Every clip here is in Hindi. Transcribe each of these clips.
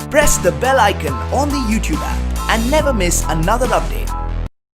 Press the bell icon on the YouTube app and never miss another update.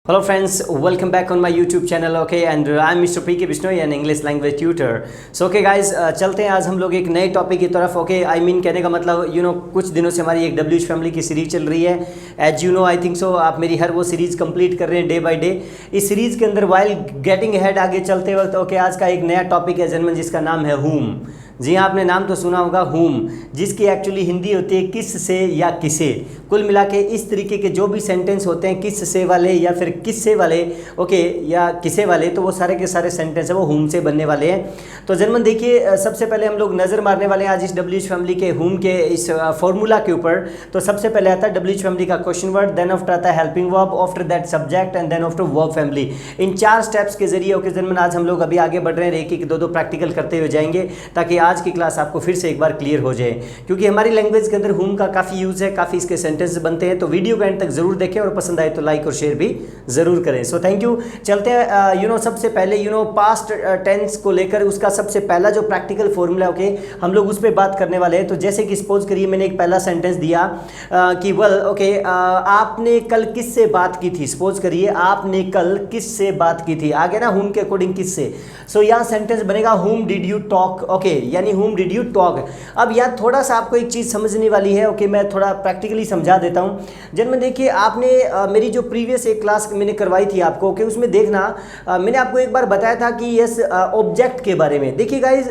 Hello friends, welcome back on my YouTube channel, okay, and I'm Mr. P.K.SIR, an English language tutor. So okay guys, चलते हैं आज हम लोग एक नए टॉपिक की तरफ, ओके, आई मीन कहने का मतलब कुछ दिनों से हमारी एक WH फैमिली की सीरीज चल रही है, as you know, I think so आप मेरी हर वो सीरीज़ कंप्लीट कर रहे हैं डे बाय डे। इस सीरीज़ के अंदर वाइल गेटिंग हेड आगे चलते वक्त, ओके, आज का एक नया टॉपिक है जन्मन, जिसका नाम है हुम। जी हाँ, आपने नाम तो सुना होगा हुम, जिसकी एक्चुअली हिंदी होती है किस से या किसे। कुल मिला के इस तरीके के जो भी सेंटेंस होते हैं किस से वाले या फिर किससे वाले, ओके, या किसे वाले, तो वो सारे के सारे सेंटेंस है वो हुम से बनने वाले हैं। तो जन्मन देखिए, सबसे पहले हम लोग नज़र मारने वाले हैं आज इस WH फैमिली के हुम के इस फॉर्मूला के ऊपर। तो सबसे पहले आता है WH फैमिली का क्वेश्चन वर्ड, देन आफ्टर आता है helping verb, after that subject and then after verb family. इन 4 स्टेप्स के जरिए, ओके जन्मन, आज हम लोग अभी आगे बढ़ रहे हैं, एक एक दो प्रैक्टिकल करते हुए जाएंगे ताकि आज की क्लास आपको फिर से एक बार क्लियर हो जाए, क्योंकि हमारी लैंग्वेज के अंदर हुम का काफ़ी यूज़ है, काफ़ी इसके सेंटेंस बनते हैं। तो वीडियो को एंड तक जरूर देखें और पसंद आए तो लाइक और शेयर भी जरूर करें। सो थैंक यू। चलते हैं सबसे पहले पास्ट टेंस को लेकर उसका सबसे पहला जो प्रैक्टिकल फॉर्मूला, ओके, हम लोग उस पर बात करने वाले हैं। तो जैसे कि सपोज करिए मैंने एक पहला सेंटेंस दिया कि वेल, ओके, आपने कल किससे बात की थी। सपोज करिए आपने कल किससे बात की थी, आगे ना हुम के अकॉर्डिंग किससे। सो यहाँ सेंटेंस बनेगा हुम डिड यू टॉक, ओके, यानी हुम डिड यू टॉक। अब यार थोड़ा सा आपको एक चीज़ समझने वाली है, ओके, मैं थोड़ा प्रैक्टिकली समझा देता हूँ। जन्म देखिए, आपने मेरी जो प्रीवियस एक क्लास मैंने करवाई थी आपको, ओके, उसमें देखना मैंने आपको एक बार बताया था कि यस ऑब्जेक्ट के बारे में। देखिए गाइज,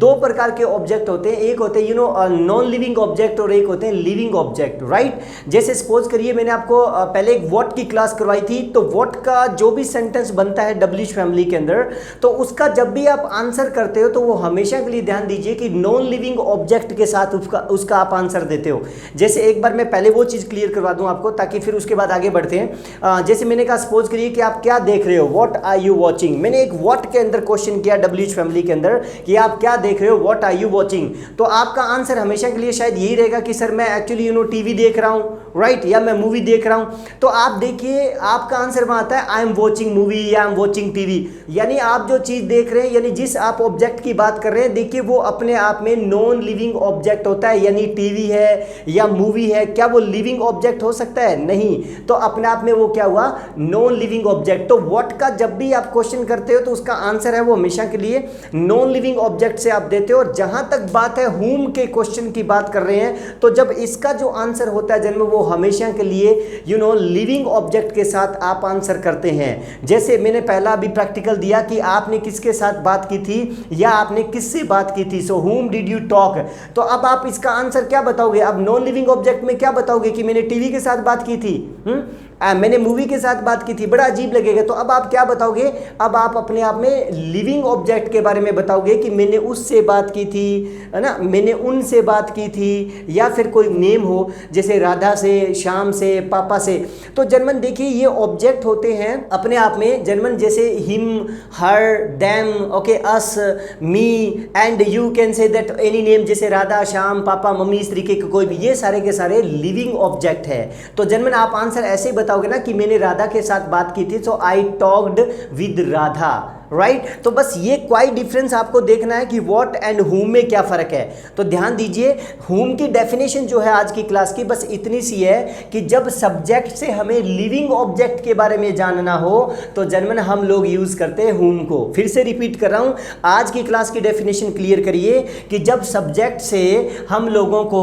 2 प्रकार के ऑब्जेक्ट होते हैं, एक होते हैं नॉन लिविंग ऑब्जेक्ट और एक होते हैं लिविंग ऑब्जेक्ट, राइट। जैसे सपोज करिए मैंने आपको पहले एक व्हाट की क्लास करवाई थी, तो व्हाट का जो भी सेंटेंस बनता है WH फैमिली के अंदर, तो उसका जब भी आप आंसर करते हो तो वो हमेशा के लिए ध्यान दीजिए कि नॉन लिविंग ऑब्जेक्ट के साथ उसका आप आंसर देते हो। जैसे एक बार मैं पहले वो चीज़ क्लियर करवा दूं आपको ताकि फिर उसके बाद आगे बढ़ते हैं। जैसे मैंने कहा, सपोज करिए कि आप क्या देख रहे हो, व्हाट आर यू वॉचिंग। मैंने एक व्हाट के अंदर क्वेश्चन किया WH फैमिली के अंदर कि आप क्या देख रहे हो, व्हाट आर यू वॉचिंग। तो आपका आंसर हमेशा के लिए शायद यही रहेगा कि सर मैं एक्चुअली टीवी देख रहा हूँ, राइट, या मैं मूवी देख रहा हूँ। तो आप देखिए आपका आंसर वहाँ आता है आई एम वॉचिंग मूवी या आई एम वॉचिंग टीवी। यानी आप जो चीज़ देख रहे हैं, यानी जिस आप ऑब्जेक्ट की बात कर रहे हैं, देखिए वो अपने आप में नॉन लिविंग ऑब्जेक्ट होता है। यानी टीवी है या मूवी है, क्या वो लिविंग ऑब्जेक्ट हो सकता है? नहीं। तो अपने आप में वो क्या हुआ? Non living object. तो व्हाट का जब भी आप क्वेश्चन करते हो तो उसका आंसर है वो हमेशा के लिए नॉन लिविंग ऑब्जेक्ट से आप देते हो। और जहां तक बात है हुम के क्वेश्चन की बात कर रहे हैं, तो जब इसका जो आंसर होता है जन्म, वो हमेशा के लिए लिविंग ऑब्जेक्ट के साथ आप आंसर करते हैं। जैसे मैंने पहला अभी प्रैक्टिकल दिया कि आपने किसके साथ बात की थी या आपने किससे बात की थी। सो हुम डिड यू टॉक। तो अब आप इसका आंसर क्या बताओगे? अब नॉन लिविंग ऑब्जेक्ट में क्या बताओगे कि मैंने टीवी के साथ बात की थी, मैंने मूवी के साथ बात की थी, बड़ा अजीब लगेगा। तो अब आप क्या बताओगे? अब आप अपने आप में लिविंग ऑब्जेक्ट के बारे में बताओगे कि मैंने उससे बात की थी, है ना, मैंने उनसे बात की थी, या फिर कोई नेम हो जैसे राधा से, श्याम से, पापा से। तो जन्मन देखिए ये ऑब्जेक्ट होते हैं अपने आप में जन्मन, जैसे him, her, them, okay, us, me and you can say that any name, जैसे राधा, श्याम, पापा, मम्मी, इस तरीके के कोई भी, ये सारे के सारे लिविंग ऑब्जेक्ट है। तो जन्मन आप आंसर ऐसे बताओगे ना कि मैंने राधा के साथ बात की थी, so I talked with Radha, right. तो बस ये क्वाइट डिफरेंस आपको देखना है कि व्हाट एंड हुम में क्या फ़र्क है। तो ध्यान दीजिए, हुम की डेफिनेशन जो है आज की क्लास की बस इतनी सी है कि जब सब्जेक्ट से हमें लिविंग ऑब्जेक्ट के बारे में जानना हो तो जन्मन हम लोग यूज़ करते हैं हुम को। फिर से रिपीट कर रहा हूँ, आज की क्लास की डेफिनेशन क्लियर करिए कि जब सब्जेक्ट से हम लोगों को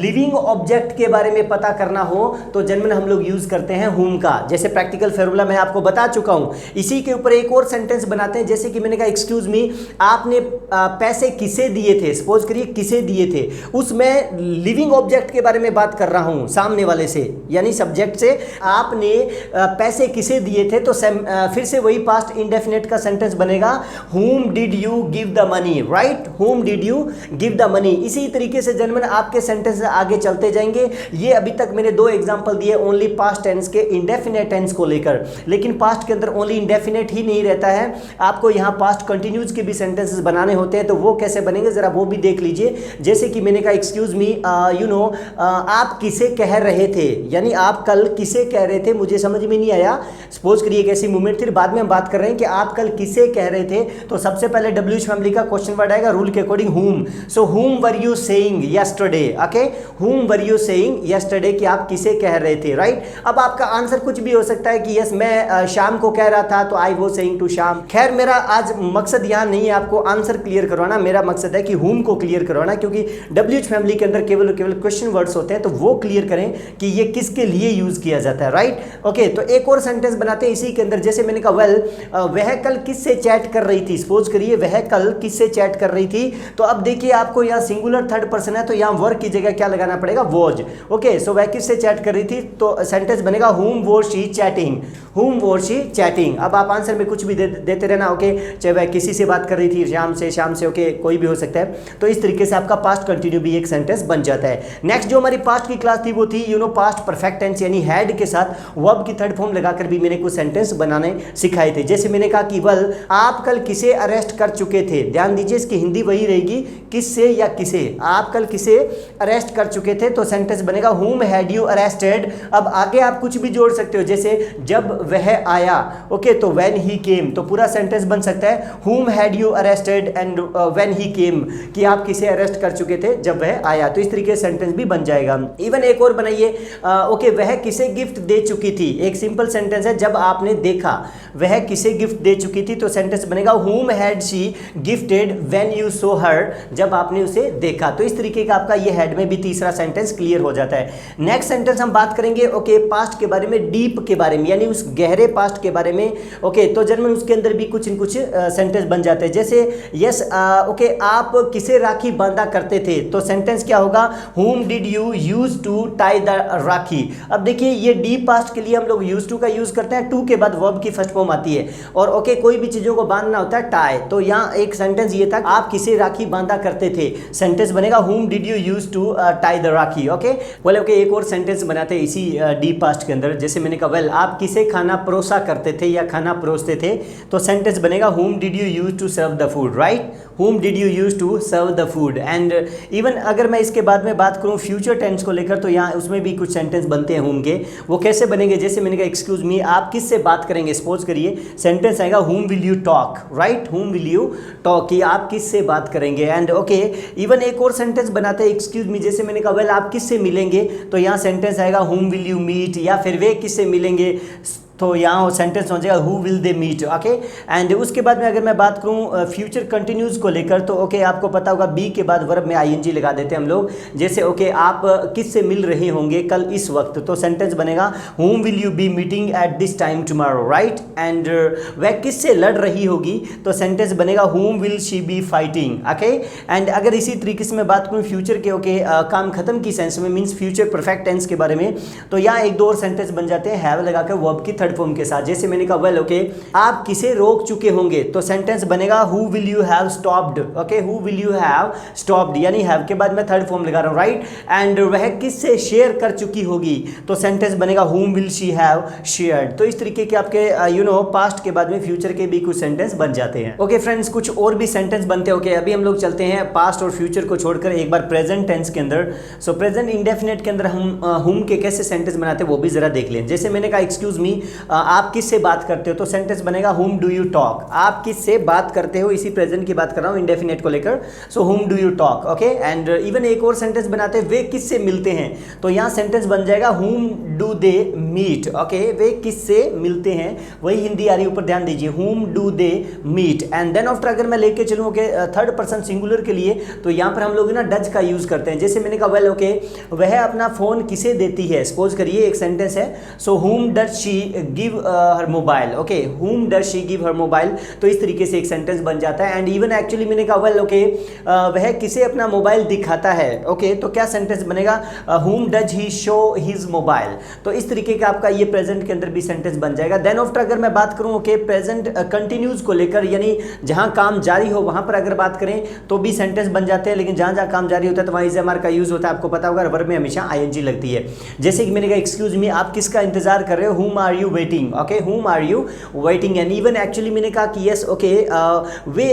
लिविंग ऑब्जेक्ट के बारे में पता करना हो तो जन्मन हम लोग यूज़ करते हैं हुम का। जैसे प्रैक्टिकल फॉर्मूला मैं आपको बता चुका हूँ, इसी के ऊपर एक और सेंटेंस बनाते हैं। जैसे कि मैंने कहा, एक्सक्यूज मी, आपने पैसे किसे दिए थे। सपोज करिए किसे दिए थे, उसमें लिविंग ऑब्जेक्ट के बारे में बात कर रहा हूं सामने वाले से, यानी सब्जेक्ट से। आपने पैसे किसे दिए थे, तो फिर से वही पास्ट इंडेफिनिट का सेंटेंस बनेगा, whom did you give the money, right, whom did you give the money। इसी तरीके से जन्मन आपके सेंटेंस आगे चलते जाएंगे। ये अभी तक मैंने 2 एग्जांपल दिए ओनली पास्ट टेंस के इंडेफिनेट टेंस को लेकर, लेकिन पास्ट के अंदर ओनली इंडेफिनेट ही नहीं रहता है, है आपको यहाँ पास्ट कंटिन्यूज के भी सेंटेंसेस बनाने होते हैं, तो वो कैसे बनेंगे जरा वो भी देख लीजिए। जैसे कि मैंने कहा एक्सक्यूज मी, आप किसे कह रहे थे, यानी आप कल किसे कह रहे थे, मुझे समझ में नहीं आया। सपोज करिए एक ऐसी मूवमेंट थी, बाद में हम बात कर रहे हैं कि आप कल किसे कह रहे थे, तो सबसे पहले WH फैमिली का क्वेश्चन वर्ड आएगा रूल के according whom। So whom were you saying yesterday, okay, whom were you saying yesterday, कि आप किसे कह रहे थे, राइट। अब आपका आंसर कुछ भी हो सकता है कि यस मैं शाम को कह रहा था, तो आई वाज सेइंग टू शाम। खैर मेरा आज मकसद यहाँ नहीं है आपको आंसर क्लियर करवाना, मेरा मकसद है कि whom को क्लियर करवाना, क्योंकि WH फैमिली के अंदर केवल क्वेश्चन वर्ड्स होते हैं, तो वो क्लियर करें कि ये किसके लिए यूज किया जाता है, राइट। ओके, तो एक और सेंटेंस बनाते हैं इसी के अंदर। जैसे मैंने कहा वेल वह कल किससे चैट कर रही थी, सपोज करिए वह कल किससे चैट कर रही थी, तो अब देखिए आपको यहाँ सिंगुलर थर्ड पर्सन है, तो यहाँ वर्क की जगह क्या लगाना पड़ेगा, वॉज। ओके, सो वह किससे चैट कर रही थी, तो सेंटेंस बनेगा whom was she chatting, whom was she chatting। अब आप आंसर में कुछ भी देते रहना, ओके, चाहे वह किसी से बात कर रही थी, शाम से, ओके, कोई भी हो सकता है। तो इस तरीके से आपका पास्ट कंटिन्यू भी एक सेंटेंस बन जाता है। नेक्स्ट जो हमारी पास्ट की क्लास थी वो थी पास्ट परफेक्ट टेंस, यानी हैड के साथ वर्ब की थर्ड फॉर्म लगाकर भी मैंने कुछ सेंटेंस बनाने सिखाए थे। जैसे मैंने कहा कि वेल आप कल किसे अरेस्ट कर चुके थे, ध्यान दीजिए इसकी हिंदी वही रहेगी, किससे या किसे, आप कल किसे अरेस्ट कर चुके थे, तो सेंटेंस बनेगा whom had you arrested। अब आगे आप कुछ भी जोड़ सकते हो, जैसे जब वह आया, ओके, तो when he came, तो पूरा सेंटेंस बन सकता है whom had you arrested and when he came, कि आप किसे अरेस्ट कर चुके थे जब वह आया, तो इस तरीके से सेंटेंस भी बन जाएगा। इवन एक और बनाइए, ओके, वह किसे गिफ्ट दे चुकी थी, एक सिंपल सेंटेंस है, जब आपने देखा, वह किसे गिफ्ट दे चुकी थी, तो सेंटेंस बनेगा whom had she gifted when you saw her, जब आपने उसे देखा। तो इस तरीके का आपका ये हेड में भी तीसरा सेंटेंस क्लियर हो जाता है। नेक्स्ट सेंटेंस हम बात करेंगे, ओके, पास्ट के बारे में, डीप के बारे में, यानी उस गहरे पास्ट के बारे में, ओके, तो जर्मन उसके अंदर भी कुछ न कुछ सेंटेंस बन जाते हैं। जैसे यस, ओके, आप किसे राखी बांधा करते थे, तो सेंटेंस क्या होगा, whom did you use to tie the राखी। अब देखिए ये डीप पास्ट के लिए हम लोग यूज टू का यूज करते हैं, टू के बाद वर्ब की फर्स्ट फॉर्म आती है, और ओके कोई भी चीजों को बांधना होता है टाई, तो यहाँ एक सेंटेंस ये था आप किसे राखी बांधा करते थे, सेंटेंस बनेगा whom did you use to tie the rakhi. Okay, बोले ओके, एक और सेंटेंस बनाते हैं इसी डीप पास्ट के अंदर। जैसे मैंने कहा वेल आप किसे खाना परोसा करते थे या खाना परोसते थे, तो सेंटेंस बनेगा whom did you use to serve the food, right, whom did you use to serve the food। And even अगर मैं इसके बाद में बात करूँ फ्यूचर टेंस को लेकर, तो यहाँ उसमें भी कुछ सेंटेंस बनते हैं whom के, वो कैसे बनेंगे, जैसे मैंने कहा एक्सक्यूज मी, आप किससे बात करेंगे, सपोज करिए सेंटेंस आएगा whom will you talk, right, whom will you talk, कि आप किससे बात करेंगे। एंड ओके, इवन एक और सेंटेंस बनाते हैं एक्सक्यूज मी, जैसे मैंने कहा वेल आप किससे मिलेंगे, तो यहाँ सेंटेंस आएगा whom will you meet, या फिर वे किससे मिलेंगे, तो यहाँ सेंटेंस हो जाएगा who will they meet. Okay, and उसके बाद में अगर मैं बात करूँ फ्यूचर कंटिन्यूज को लेकर, तो ओके आपको पता होगा बी के बाद वर्ब में आईएनजी लगा देते हैं हम लोग। जैसे ओके आप किससे मिल रहे होंगे कल इस वक्त, तो सेंटेंस बनेगा whom will you be meeting at this time tomorrow, right. And वह किससे लड़ रही होगी, तो सेंटेंस बनेगा whom will she be fighting। Okay, and अगर इसी तरीके से मैं बात करूँ फ्यूचर के, ओके काम खत्म की सेंस में, मीन्स फ्यूचर परफेक्ट टेंस के बारे में, तो यहाँ एक दो और सेंटेंस बन जाते हैं हैव लगाकर वर्ब की थर्ड फॉर्म के साथ। जैसे मैंने कहा वेल ओके आप किसे रोक चुके होंगे, तो सेंटेंस बनेगा who will you have stopped. Okay, who will you have stopped, यानी हैव के बाद मैं थर्ड फॉर्म लगा रहा हूं, राइट। एंड वह किससे शेयर कर चुकी होगी, तो सेंटेंस बनेगा हुम विल शी हैव शेयर्ड। तो इस तरीके के आपके पास्ट के बाद में फ्यूचर के भी कुछ सेंटेंस बन जाते हैं। ओके फ्रेंड्स, कुछ और भी सेंटेंस बनते हैं। ओके, अभी हम लोग चलते हैं पास्ट और फ्यूचर को छोड़कर एक बार प्रेजेंट टेंस के अंदर। सो प्रेजेंट इंडेफिनेट के अंदर हम हुम के कैसे सेंटेंस बनाते हैं वो भी जरा देख लें। जैसे मैंने कहा एक्सक्यूज मी आप किससे बात करते हो, तो सेंटेंस बनेगा हुम डू यू टॉक। आप किससे बात करते हो, इसी प्रेजेंट की बात कर रहा हूं इंडेफिनेट को लेकर। सो हुम do you talk. Okay, and even एक और सेंटेंस बनाते हैं वे किससे मिलते हैं, तो यहां सेंटेंस बन जाएगा हुम डू दे मीट। ओके, वे किससे मिलते हैं, वही हिंदी आ रही है, ऊपर ध्यान दीजिए, whom do they meet. And then after अगर मैं लेके चलूं थर्ड पर्सन सिंगुलर के लिए, तो यहां पर हम लोग ना डज का यूज करते हैं। जैसे मैंने कहा वेल ओके वह अपना फोन किसे देती है, सपोज करिए एक सेंटेंस है, so whom does she give her mobile. Okay, whom does she give her mobile, तो इस तरीके से एक सेंटेंस बन जाता है। एंड इवन एक्चुअली मैंने कहा वेल ओके वह किसे अपना मोबाइल दिखाता है। ओके, तो क्या सेंटेंस बनेगा, हुम does he show his mobile. तो इस तरीके का आपका ये प्रेजेंट के अंदर भी सेंटेंस बन जाएगा। देन आफ्टर अगर मैं बात करूं ओके प्रेजेंट कंटिन्यूज को लेकर, यानी जहां काम जारी हो वहां पर अगर बात करें तो भी सेंटेंस बन जाते हैं, लेकिन जहां जहां काम जारी होता है तो वहां इज एम आर का यूज होता है। आपको पता होगा वर्ब में हमेशा आईएनजी लगती है। जैसे कि मैंने कहा एक्सक्यूज मी आप किसका इंतजार कर रहे हो, whom are you waiting, okay, whom are you waiting, and even actually मैंने कहा कि yes, ओके, वे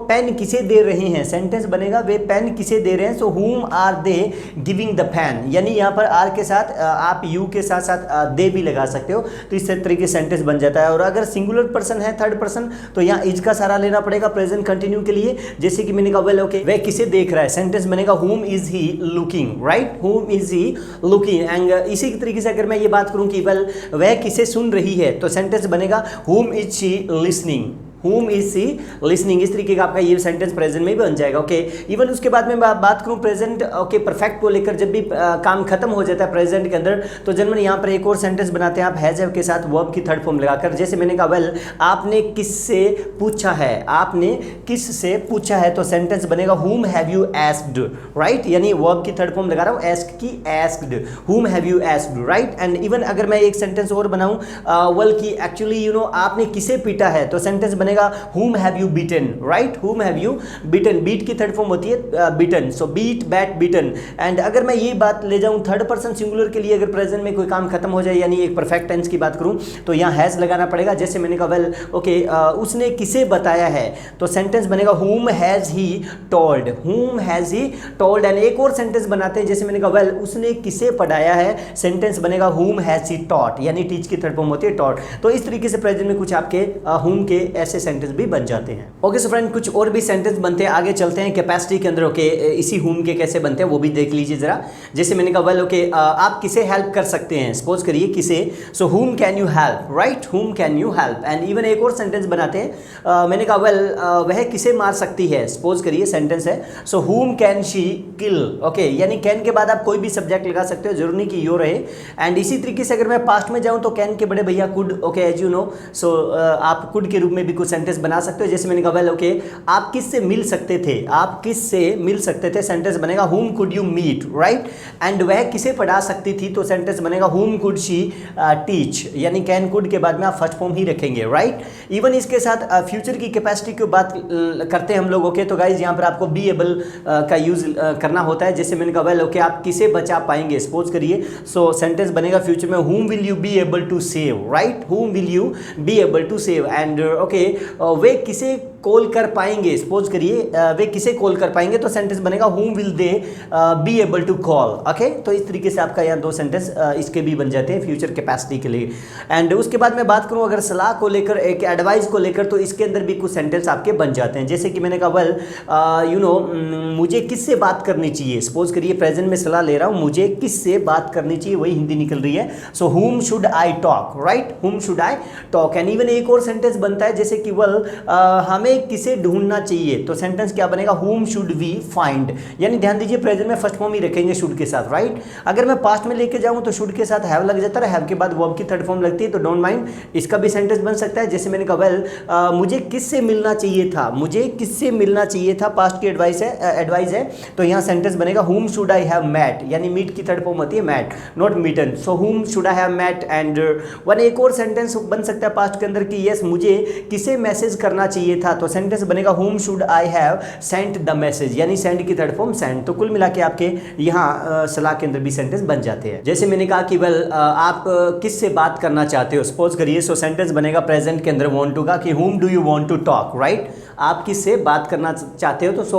पेन किसे दे रहे हैं, सेंटेंस बनेगा वे पेन किसे दे रहे हैं, सो whom are they giving the pen, यानी यहाँ पर आर के साथ आप यू के साथ साथ दे भी लगा सकते हो, तो इस तरीके से सेंटेंस बन जाता है। और अगर सिंगुलर पर्सन है, थर्ड पर्सन, तो यहाँ इज का सहारा लेना पड़ेगा प्रेजेंट कंटिन्यू के लिए, जैसे कि मैंने कहा वेल ओके, वह किसे देख रहा है, सेंटेंस बनेगा whom is he looking, right, whom is he looking, and इसी तरीके से अगर मैं ये बात करूं कि वेल वह किसे सुन रही है, तो सेंटेंस बनेगा whom is she listening, whom is she listening, इस तरीके का आपका ये सेंटेंस प्रेजेंट में भी बन जाएगा, ओके। इवन उसके बाद में बात करूं प्रेजेंट, ओके, परफेक्ट को लेकर, जब भी काम खत्म हो जाता है प्रेजेंट के अंदर, तो जनरली यहाँ पर एक और सेंटेंस बनाते हैं आप हैज हैव के साथ वर्ब की थर्ड फॉर्म लगाकर, जैसे मैंने कहा वेल आपने किससे पूछा है, आपने किससे पूछा है, तो सेंटेंस बनेगा whom have you asked, right, यानी वर्ब की थर्ड फॉर्म लगा रहा हूँ, ask की asked, whom have you asked, right. And even अगर मैं एक सेंटेंस और बनाऊं वेल कि एक्चुअली आपने किसे पीटा है, तो सेंटेंस बनेगा whom have you beaten, right, whom have you beaten, beat की थर्ड फॉर्म होती है beaten, so beat, bat, beaten। And अगर मैं ये बात ले जाऊं थर्ड पर्सन सिंगुलर के लिए, अगर प्रेजेंट में कोई काम खत्म हो जाए, यानी एक परफेक्ट टेंस की बात करूं, तो यहाँ हैज लगाना पड़ेगा, जैसे मैंने कहा वेल ओके, उसने किसे बताया है, तो सेंटेंस बनेगा whom has he told, whom has he told। And एक और सेंटेंस बनाते हैं, जैसे मैंने कहा वेल उसने किसे पढ़ाया है, सेंटेंस बनेगा whom has he taught, यानी टीच की थर्ड फॉर्म होती है taught। तो इस तरीके से प्रेजेंट में कुछ आपके whom के ऐसे सेंटेंस भी बन जाते हैं। ओके सो फ्रेंड, कुछ और भी सेंटेंस बनते हैं, आगे चलते हैं कैपेसिटी के अंदर, ओके, इसी whom के कैसे बनते हैं वो भी देख लीजिए जरा। जैसे मैंने कहा वेल ओके, आप किसे हेल्प कर सकते हैं, सपोज करिए किसे, सो whom can you help, right, whom can you help. And even एक और सेंटेंस बनाते हैं, मैंने कहा वेल वह किसे मार सकती है, सपोज करिए सेंटेंस है सो whom can she kill, okay, यानी कैन के बाद आप कोई भी सब्जेक्ट लगा सकते हो, जरूरी नहीं कि यो रहे। एंड इसी तरीके से अगर मैं पास्ट में जाऊं तो कैन के बड़े भैया could, okay, as you know, so आप कुड के रूप में भी कुछ सेंटेंस बना सकते हो, जैसे मैंने कहा वेल ओके, आप किससे मिल सकते थे, आप किससे मिल सकते थे, सेंटेंस बनेगा whom could you meet, right. And वह किसे पढ़ा सकती थी, तो सेंटेंस बनेगा whom could she teach, यानी कैन कुड के बाद में आप फर्स्ट फॉर्म ही रखेंगे, राइट। इवन इसके साथ फ्यूचर की कैपेसिटी की बात करते हैं हम लोग, ओके, तो गाइज यहाँ पर आपको बी एबल का यूज करना होता है, जैसे मैंने कहा वेल ओके, आप किसे बचा पाएंगे, सपोज करिए, सो सेंटेंस बनेगा फ्यूचर में whom will you be able to save, right, whom will you be able to save। And okay, वे किसे कॉल कर पाएंगे, सपोज करिए वे किसे कॉल कर पाएंगे, तो सेंटेंस बनेगा whom will they be able to call, okay. तो इस तरीके से आपका यहाँ दो सेंटेंस इसके भी बन जाते हैं फ्यूचर कैपेसिटी के लिए। एंड उसके बाद मैं बात करूँ अगर सलाह को लेकर, एक एडवाइस को लेकर, तो इसके अंदर भी कुछ सेंटेंस आपके बन जाते हैं, जैसे कि मैंने कहा वेल मुझे किससे बात करनी चाहिए, सपोज करिए प्रेजेंट में सलाह ले रहा हूँ, मुझे किससे बात करनी चाहिए, वही हिंदी निकल रही है, सो whom should I talk, right, whom should I talk। And even एक और सेंटेंस बनता है, जैसे कि वेल हमें किसे ढूंढना चाहिए, तो सेंटेंस क्या बनेगा whom should we find, यानी ध्यान दीजिए प्रेजेंट में फर्स्ट फॉर्म ही रखेंगे should के साथ, राइट। अगर मैं पास्ट में लेके जाऊं तो should के साथ have लग जाता है, have के बाद verb की थर्ड फॉर्म लगती है, तो डोंट माइंड, इसका भी सेंटेंस बन सकता है, जैसे मैंने कहा वेल मुझे किससे मिलना चाहिए था, मुझे किससे मिलना चाहिए था, पास्ट की एडवाइस है, तो यहाँ सेंटेंस बनेगा whom should I have met, यानी मीट की थर्ड फॉर्म होती है met, not Meitan, so whom should I have met। And one एक और सेंटेंस बन सकता है पास्ट के अंदर कि यस मुझे किसे मैसेज करना चाहिए था, तो सेंटेंस बनेगा whom should I have sent the message, यानी सेंड की थर्ड फॉर्म सेंड। तो कुल मिला के आपके यहाँ सलाह के अंदर भी सेंटेंस बन जाते हैं। जैसे मैंने कहा कि वेल आप किससे बात करना चाहते हो, सपोज करिए, सो सेंटेंस बनेगा प्रेजेंट के अंदर want to का कि whom do you want to talk, right, आप किससे बात करना चाहते हो, तो सो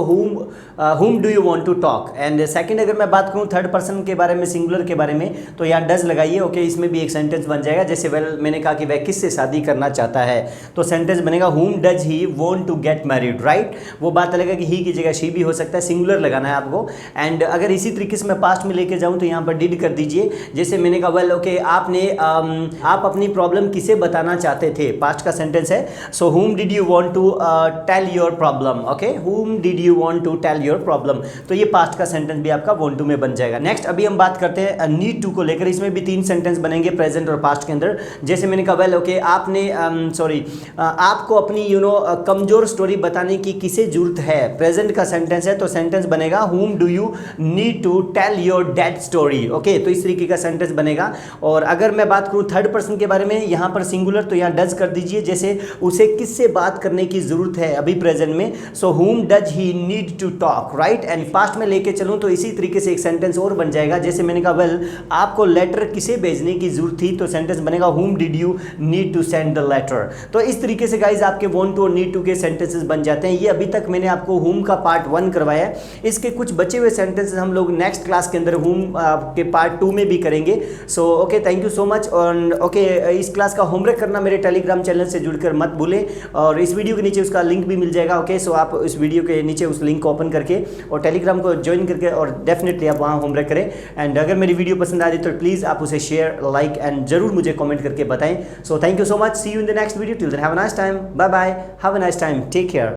whom do you want to talk। And second अगर मैं बात करूँ थर्ड पर्सन के बारे में, सिंगुलर के बारे में, तो यहाँ डज लगाइए, ओके, इसमें भी एक सेंटेंस बन जाएगा, जैसे वेल मैंने कहा कि वह किससे शादी करना चाहता है, तो सेंटेंस बनेगा whom does he want to get married, right. वो बात लगेगा कि ही की जगह शी भी हो सकता है, सिंगुलर लगाना है आपको। एंड अगर इसी तरीके से मैं पास्ट में लेके जाऊँ तो यहाँ पर डिड कर दीजिए, जैसे मैंने कहा वेल ओके, आप अपनी प्रॉब्लम किसे बताना चाहते थे, पास्ट का सेंटेंस है, सो whom did you want to tell your problem, okay, whom did you want to tell your problem। तो ये पास्ट का सेंटेंस भी आपका want to में बन जाएगा। नेक्स्ट अभी हम बात करते हैं नीड टू को लेकर, इसमें भी तीन सेंटेंस बनेंगे प्रेजेंट और पास्ट के अंदर, जैसे मैंने कहा वेल ओके, आपको अपनी कमजोर स्टोरी बताने की किसे जरूरत है, प्रेजेंट का सेंटेंस है, तो सेंटेंस बनेगा whom do you need to tell your dead story, okay, तो इस तरीके का सेंटेंस बनेगा। और अगर मैं बात करूं थर्ड पर्सन के बारे में, यहाँ पर सिंगुलर, तो यहाँ डज कर दीजिए, जैसे उसे किससे बात करने की जरूरत है, अभी प्रेजेंट में, सो whom does he need to talk, right. And past में लेके चलूँ तो इसी तरीके से एक सेंटेंस और बन जाएगा, जैसे मैंने कहा वेल आपको लेटर किसे भेजने की जरूरत थी, तो सेंटेंस बनेगा whom did you need to send the letter। तो इस तरीके से गाइज आपके want to और need to के सेंटेंसेस बन जाते हैं। ये अभी तक मैंने आपको whom का पार्ट 1 करवाया है, इसके कुछ बचे हुए सेंटेंसेस हम लोग नेक्स्ट क्लास के अंदर whom के पार्ट 2 में भी करेंगे। So okay, thank you so much. और ओके, इस क्लास का होमवर्क करना मेरे टेलीग्राम चैनल से जुड़कर मत भूलें, और इस वीडियो के नीचे उसका लिंक भी मिल जाएगा। ओके, सो आप इस वीडियो के नीचे उस लिंक को ओपन करके और टेलीग्राम को ज्वाइन करके और डेफिनेटली आप वहाँ होमवर्क करें। एंड अगर मेरी वीडियो पसंद आ रही तो प्लीज़ आप उसे शेयर, लाइक एंड जरूर मुझे कमेंट करके बताएं। So thank you so much, see you in the next video, till then have a nice time, bye bye, have a nice time, take care.